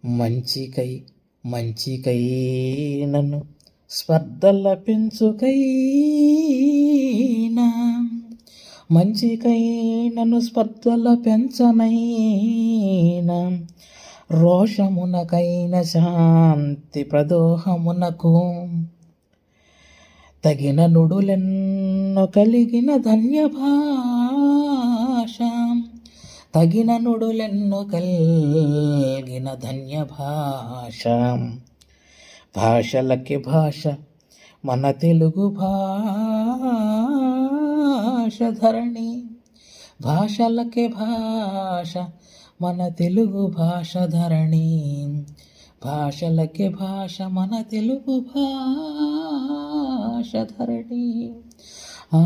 మంచికై మంచికై నన్ను స్పర్ధల పెంచుకైనా, మంచికై నన్ను స్పర్ధల పెంచనైనా, రోషమునకైన శాంతి ప్రదోహమునకు తగిన నుడులెన్నో కలిగిన ధన్య భాష, తగిన నుడులెన్నో కలిగిన ధన్య భాష. భాషలకి భాష మన తెలుగు భాష ధరణి, భాషలకి భాష మన తెలుగు భాష ధరణి, భాషలకి భాష మన తెలుగు భాష ధరణి. ఆ